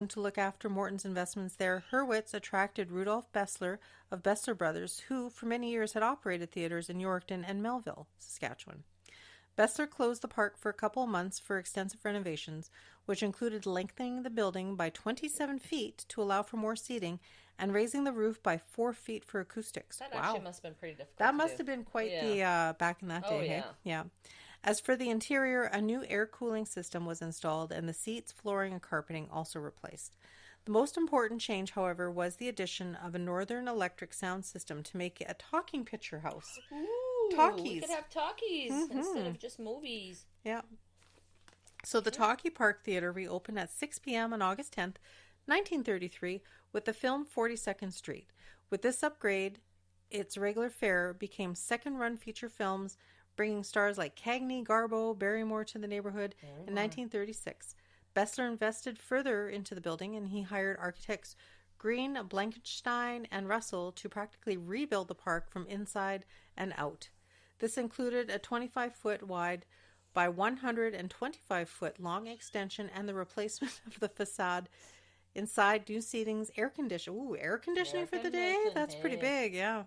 To look after Morton's investments there, Hurwitz attracted Rudolph Bessler of Bessler Brothers, who for many years had operated theaters in Yorkton and Melville, Saskatchewan. Bessler closed the park for a couple of months for extensive renovations, which included lengthening the building by 27 feet to allow for more seating and raising the roof by 4 feet for acoustics. That Wow. actually must have been pretty difficult That to must do. have been quite Yeah. the back in that day. Oh, Hey? yeah. Yeah. As for the interior, a new air cooling system was installed and the seats, flooring, and carpeting also replaced. The most important change, however, was the addition of a Northern Electric sound system to make it a talking picture house. Ooh, Talkies. we could have talkies instead of just movies. Yeah. So the Talkie Park Theatre reopened at 6 p.m. on August 10th, 1933, with the film 42nd Street. With this upgrade, its regular fare became second-run feature films, bringing stars like Cagney, Garbo, Barrymore to the neighborhood in 1936. Bessler invested further into the building, and he hired architects Green, Blankenstein, and Russell to practically rebuild the park from inside and out. This included a 25-foot wide by 125-foot long extension and the replacement of the facade. Inside, new seatings, air conditioning for the day? That's pretty big, yeah.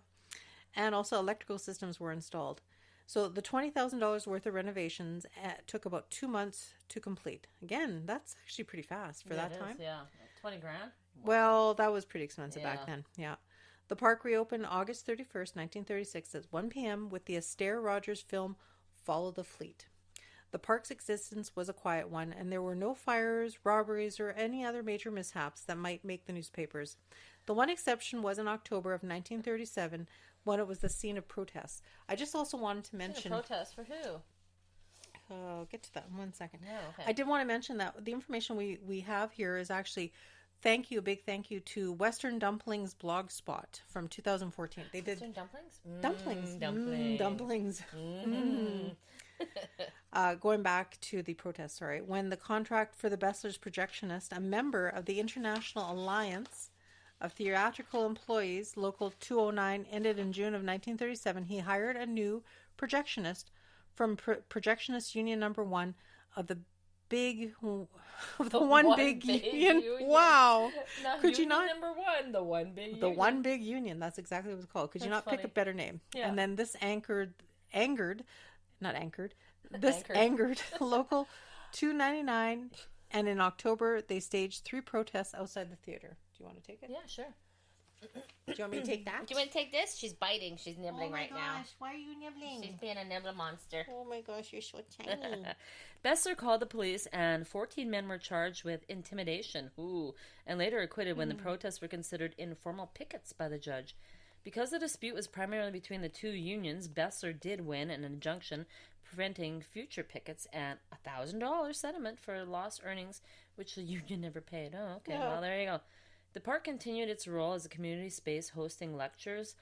And also electrical systems were installed. So the $20,000 worth of renovations took about 2 months to complete. Again, that's actually pretty fast for that time. Yeah, 20 grand. Wow. Well, that was pretty expensive back then. Yeah. The park reopened August 31st, 1936 at 1 p.m. with the Astaire Rogers film Follow the Fleet. The park's existence was a quiet one, and there were no fires, robberies, or any other major mishaps that might make the newspapers. The one exception was in October of 1937, when it was the scene of protests. I just also wanted to mention... Protests for who? I'll get to that in 1 second. Oh, okay. I did want to mention that the information we have here is actually... a big thank you to Western Dumplings blog spot from 2014. They did... Western dumplings? Dumplings. Going back to the protest, when the contract for the Besslers projectionist, a member of the International Alliance of Theatrical Employees, Local 209, ended in June of 1937, he hired a new projectionist from Projectionist Union Number 1 of the Union. Wow. Could you not? Number 1, the one big union. The one big union. That's exactly what it's called. Could you not pick a better name? Yeah. And then this angered Local 299, and in October they staged 3 protests outside the theater. Do you want to take it? Yeah, sure. Do you want me to take that? Do you want to take this? She's biting. She's nibbling now. Why are you nibbling? She's being a nibble monster. Oh my gosh, you're so tiny. Bessler called the police, and 14 men were charged with intimidation. And later acquitted when the protests were considered informal pickets by the judge. Because the dispute was primarily between the two unions, Bessler did win an injunction preventing future pickets and a $1,000 settlement for lost earnings, which the union never paid. Oh, okay. Yeah. Well, there you go. The park continued its role as a community space, hosting lectures,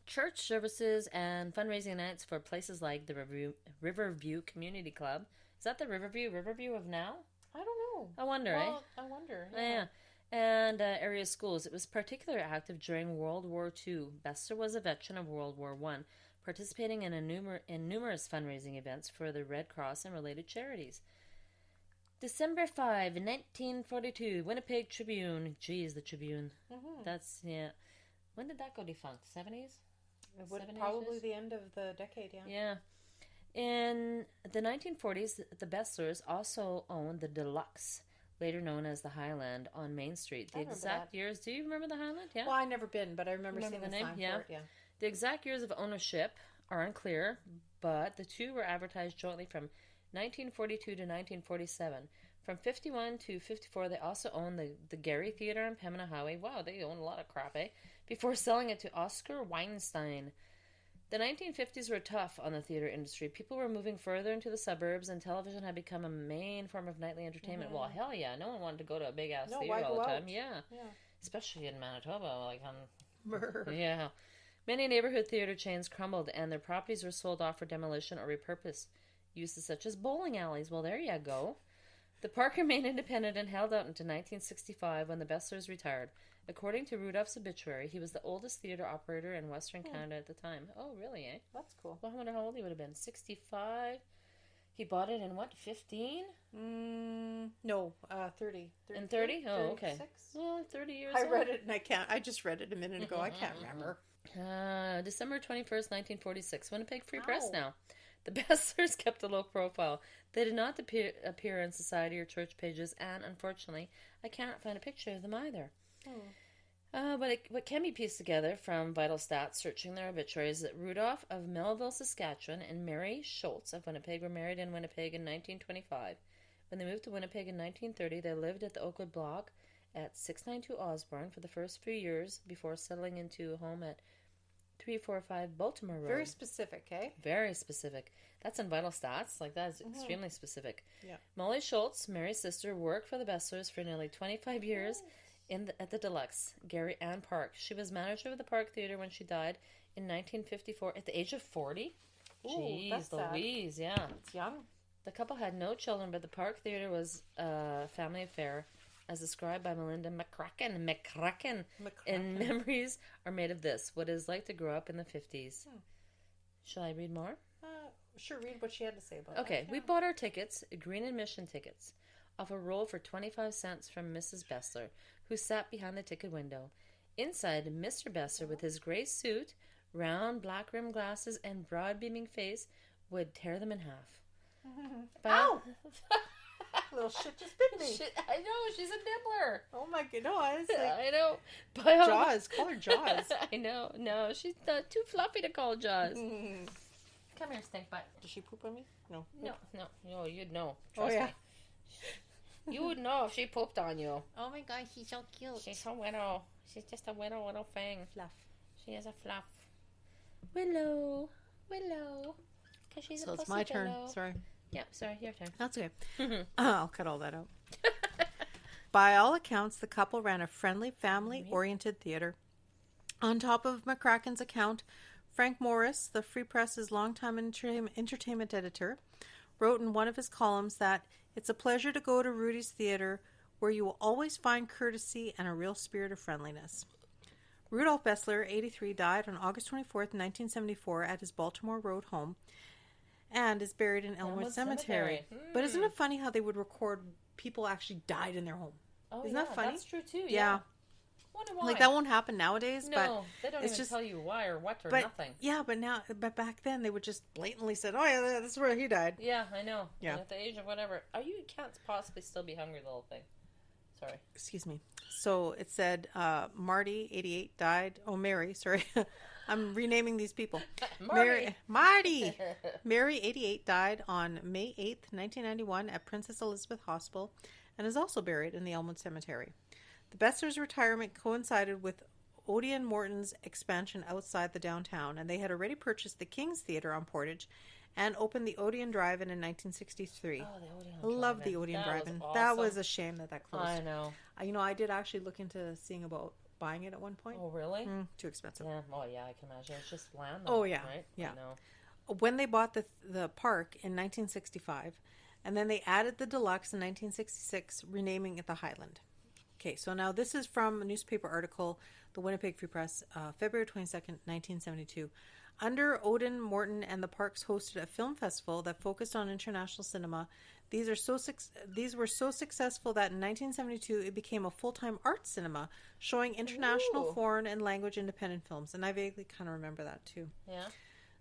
church services, and fundraising nights for places like the Riverview Community Club. Is that the Riverview of now? I don't know. I wonder, I wonder. Yeah. And area schools. It was particularly active during World War II. Bessler was a veteran of World War I, participating in numerous fundraising events for the Red Cross and related charities. December 5, 1942, Winnipeg Tribune. Geez, the Tribune. Mm-hmm. That's, yeah. When did that go defunct? 70s? It would probably the end of the decade, yeah. Yeah. In the 1940s, the Besslers also owned the Deluxe, later known as the Highland, on Main Street. The exact years, do you remember the Highland? Yeah. Well, I've never been, but I remember seeing the name for it, yeah. The exact years of ownership are unclear, but the two were advertised jointly from 1942 to 1947. From 51 to 54, they also owned the Gary Theatre on Pembina Highway. Wow, they own a lot of crap, eh? Before selling it to Oscar Weinstein. The 1950s were tough on the theater industry. People were moving further into the suburbs, and television had become a main form of nightly entertainment. Mm-hmm. Well, hell yeah, no one wanted to go to a big-ass theater all the time. Yeah. Especially in Manitoba. Yeah. Many neighborhood theater chains crumbled, and their properties were sold off for demolition or repurposed. Uses such as bowling alleys. Well, there you go. The park remained independent and held out until 1965 when the Besslers retired. According to Rudolph's obituary, he was the oldest theater operator in Western Canada at the time. Oh, really, eh? That's cool. Well, I wonder how old he would have been. 65? He bought it in what, 15? No, 30. In 30? Oh, okay. 36? Well, 30 years I old. read it and I just read it a minute ago. I can't remember. December 21st, 1946. Winnipeg Free Press now. The bestsellers kept a low profile. They did not appear in society or church pages, and unfortunately, I cannot find a picture of them either. But what can be pieced together from vital stats searching their obituaries is that Rudolph of Melville, Saskatchewan, and Mary Schultz of Winnipeg were married in Winnipeg in 1925. When they moved to Winnipeg in 1930, they lived at the Oakwood Block at 692 Osborne for the first few years before settling into a home at 345 Baltimore Road. Very specific, eh? Very specific. That's in vital stats. Like, that is extremely specific. Yeah. Molly Schultz, Mary's sister, worked for the Bestlers for nearly 25 years at the Deluxe, Gary Ann Park. She was manager of the Park Theatre when she died in 1954 at the age of 40. Jeez, that's sad. Louise, yeah. It's young. The couple had no children, but the Park Theatre was a family affair, as described by Melinda McCracken. And memories are made of this, what it is like to grow up in the 50s. Shall I read more? Sure, read what she had to say about it. Okay, we bought our tickets, green admission tickets, off a roll for 25 cents from Mrs. Bessler, who sat behind the ticket window. Inside, Mr. Bessler, with his gray suit, round black rimmed glasses, and broad beaming face, would tear them in half. Ow! Little shit just bit me. I know, she's a nibbler. Oh my goodness. Like, I know. Jaws. Call her Jaws. I know. No, she's too fluffy to call Jaws. Come here, stink butt. Does she poop on me? No. No, you'd know. Trust me. You would know if she pooped on you. Oh my god, she's so cute. She's so little. She's just a little thing. Fluff. She is a fluff. Willow. Because she's so a it's my turn. pillow. Sorry. Yeah, sorry, your turn. That's okay. I'll cut all that out. By all accounts, the couple ran a friendly, family-oriented theater. On top of McCracken's account, Frank Morris, the Free Press's longtime entertainment editor, wrote in one of his columns that it's a pleasure to go to Rudy's Theater, where you will always find courtesy and a real spirit of friendliness. Rudolph Bessler, 83, died on August 24th, 1974, at his Baltimore Road home, and is buried in Elmwood Cemetery. But isn't it funny how they would record people actually died in their home? Oh, isn't that funny? That's true too. Yeah. Wonder why. Like, that won't happen nowadays. No, but they don't it's even just, tell you why or what or but, nothing. Yeah, but back then they would just blatantly say, "Oh yeah, this is where he died." Yeah, I know. Yeah. And at the age of whatever, you can't possibly still be hungry, the little thing. Sorry. Excuse me. So it said Marty, 88, died. Oh, Mary, sorry. I'm renaming these people. Marty, 88, died on May 8th, 1991 at Princess Elizabeth Hospital and is also buried in the Elmwood Cemetery. The Bestlers' retirement coincided with Odeon Morton's expansion outside the downtown, and they had already purchased the King's Theatre on Portage and opened the Odeon Drive-In in 1963. Oh, the Odeon I love the Odeon Drive-In. Was awesome. That was a shame that closed. I know. I did actually look into seeing about buying it at one point. Oh, really? Too expensive. Yeah. Oh, yeah, I can imagine. It's just land. Oh, yeah. Right? Yeah. I know. When they bought the park in 1965, and then they added the Deluxe in 1966, renaming it the Highland. Okay, so now this is from a newspaper article, the Winnipeg Free Press, February 22nd, 1972. Under Odeon Morton and the parks hosted a film festival that focused on international cinema. These were so successful that in 1972 it became a full-time art cinema showing international, foreign, and language independent films. And I vaguely kind of remember that too. Yeah.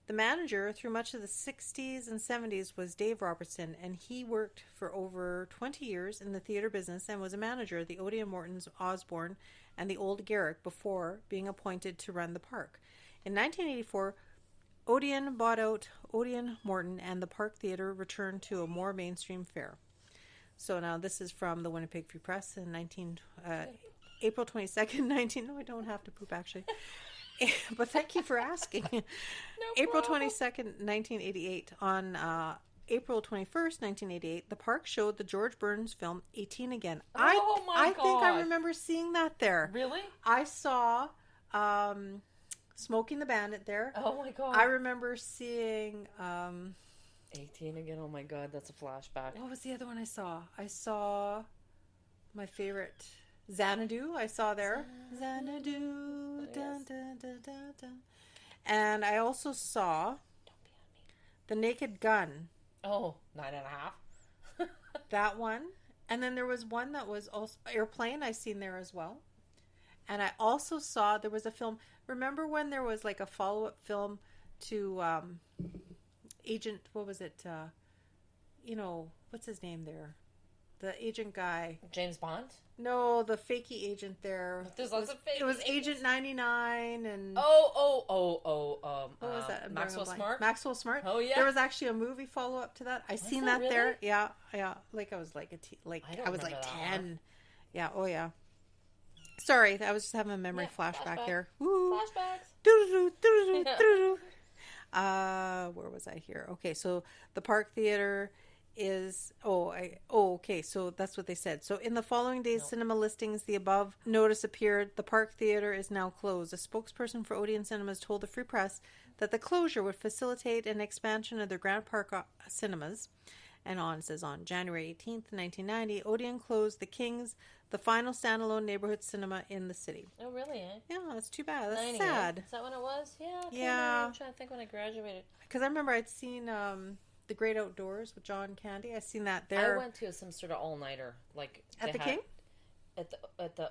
The manager through much of the 60s and 70s was Dave Robertson, and he worked for over 20 years in the theater business and was a manager at the Odeon Morton's Osborne and the Old Garrick before being appointed to run the park. In 1984, Odeon bought out Odeon Morton, and the Park Theatre returned to a more mainstream fare. So now this is from the Winnipeg Free Press in April 22nd, No, I don't have to poop actually. But thank you for asking. No April problem. 22nd, 1988. On April 21st, 1988, the park showed the George Burns film 18 Again. Oh my I think I God. remember seeing that there. Really? I saw Smoking the Bandit there. Oh my God. I remember seeing 18 Again. Oh my God, that's a flashback. what was the other one I saw? I saw my favorite Xanadu. I saw there. Xanadu. Dun, dun, dun, dun, dun. And I also saw The Naked Gun Oh, 9.5. That one. And then there was one that was also Airplane. I seen there as well. And I also saw there was a film. Remember when there was like a follow up film to Agent? What was it? What's his name there? The agent guy. James Bond? No, the fakey agent there. There's lots of fake. It was Agent 99 and. What was that? Maxwell Smart? Maxwell Smart. Oh, yeah. There was actually a movie follow up to that. I seen that really? there. Yeah. Like I was like I was like remember that 10. one. Yeah. Oh yeah. Sorry, I was just having a memory flashback there. Woo. Flashbacks. Where was I here? Okay, so the Park Theatre is okay, so that's what they said. So in the following days cinema listings, the above notice appeared. The Park Theatre is now closed. A spokesperson for Odeon Cinemas told the Free Press that the closure would facilitate an expansion of their Grand Park cinemas. And on, it says on January 18th, 1990, Odeon closed the King's, the final standalone neighborhood cinema in the city. Oh, really, eh? Yeah, that's too bad. That's 90, sad. Is that when it was? Yeah. Okay, Yeah. I'm trying to think when I graduated. Because I remember I'd seen The Great Outdoors with John Candy. I seen that there. I went to some sort of all-nighter. Like At the King? At the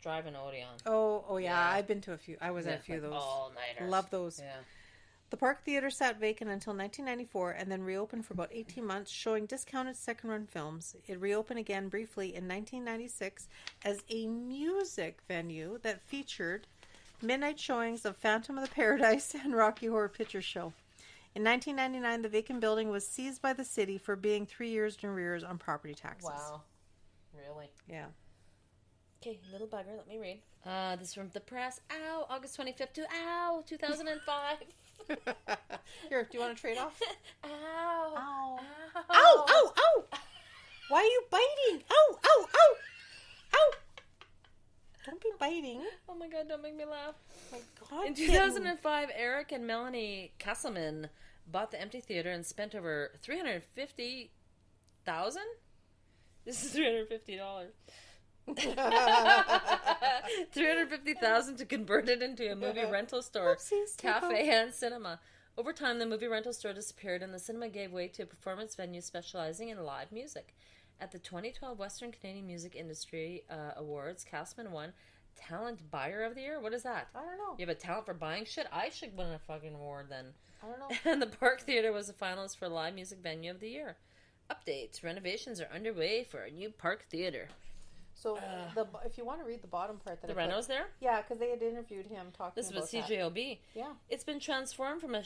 drive-in Odeon. Oh, yeah. I've been to a few. I was at a few of those. All-nighters. Love those. Yeah. The Park Theatre sat vacant until 1994 and then reopened for about 18 months, showing discounted second-run films. It reopened again briefly in 1996 as a music venue that featured midnight showings of Phantom of the Paradise and Rocky Horror Picture Show. In 1999, the vacant building was seized by the city for being 3 years in arrears on property taxes. Wow. Really? Yeah. Okay, little bugger, let me read. This is from the press. Ow, August 25th to 2005. Here, do you want to trade off? Ow. Ow. Ow. Ow, ow, ow. Why are you biting? Ow, ow, ow. Ow. Don't be biting. Oh my god, don't make me laugh. Oh my God. In 2005, Eric and Melanie Casselman bought the empty theater and spent over $350,000? This is $350. $350,000 to convert it into a movie rental store, cafe, and cinema. Over time, the movie rental store disappeared, and the cinema gave way to a performance venue specializing in live music. At the 2012 Western Canadian Music Industry Awards, Casselman won Talent Buyer of the Year. What is that? I don't know. You have a talent for buying shit? I should win a fucking award then. I don't know. And the Park Theatre was a finalist for Live Music Venue of the Year. Updates. Renovations are underway for a new Park Theatre. So, if you want to read the bottom part, that The Renos there? Yeah, because they had interviewed him talking This about was CJOB. Yeah. It's been transformed from a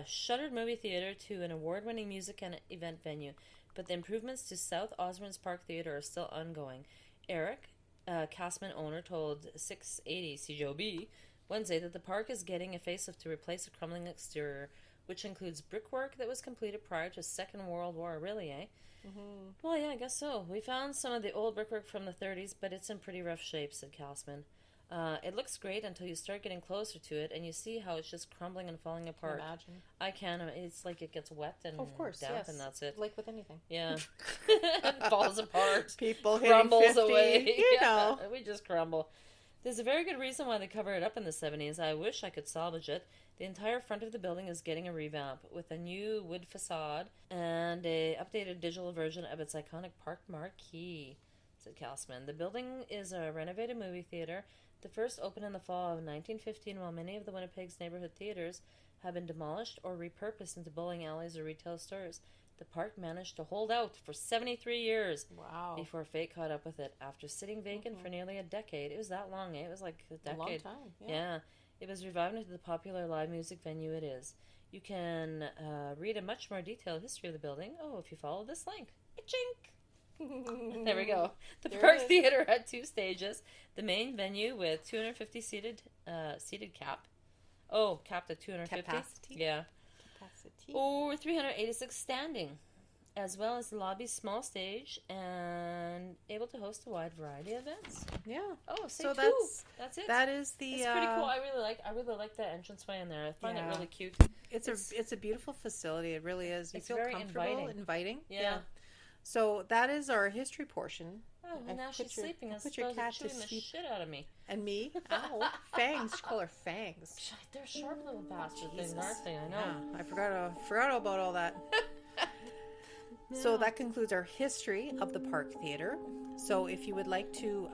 shuttered movie theater to an award-winning music and event venue, but the improvements to South Osborne's Park Theatre are still ongoing. Eric, Casselman owner, told 680 CJOB Wednesday that the park is getting a facelift to replace a crumbling exterior, which includes brickwork that was completed prior to Second World War. Really, eh? Mm-hmm. Well, yeah, I guess so. We found some of the old brickwork from the 30s, but it's in pretty rough shape, said Casselman. It looks great until you start getting closer to it, and you see how it's just crumbling and falling apart. Imagine. I can. It's like it gets wet and of course, damp, yes. and that's it. Like with anything. Yeah. It falls apart. People crumbles 50, away. You know. We just crumble. There's a very good reason why they covered it up in the 70s. I wish I could salvage it. The entire front of the building is getting a revamp with a new wood facade and a updated digital version of its iconic park marquee, said Casselman. The building is a renovated movie theater. The first opened in the fall of 1915, while many of the Winnipeg's neighborhood theaters have been demolished or repurposed into bowling alleys or retail stores. The park managed to hold out for 73 years before fate caught up with it. After sitting vacant for nearly a decade. It was that long, eh? It was like a decade. A long time, yeah. It was revived into the popular live music venue it is. You can read a much more detailed history of the building. Oh, if you follow this link. Chink! There we go. The Park Theatre had 2 stages. The main venue with 250 seated cap. Oh, capped at 250. Capacity. Yeah. Or 386 standing, as well as the lobby's small stage and able to host a wide variety of events. Yeah. Oh, so that's it. That is the. It's pretty cool. I really like the entranceway in there. I find it really cute. It's a beautiful facility. It really is. You It's feel very comfortable, inviting. Yeah. So that is our history portion. Oh, and now she's sleeping. I put your suppose cat it's to chewing the sleep. shit out of me. And me? Ow. Fangs. You call her Fangs. They're sharp little bastard things, aren't they? I know. Yeah, I forgot about all that. So that concludes our history of the Park Theatre. So if you would like to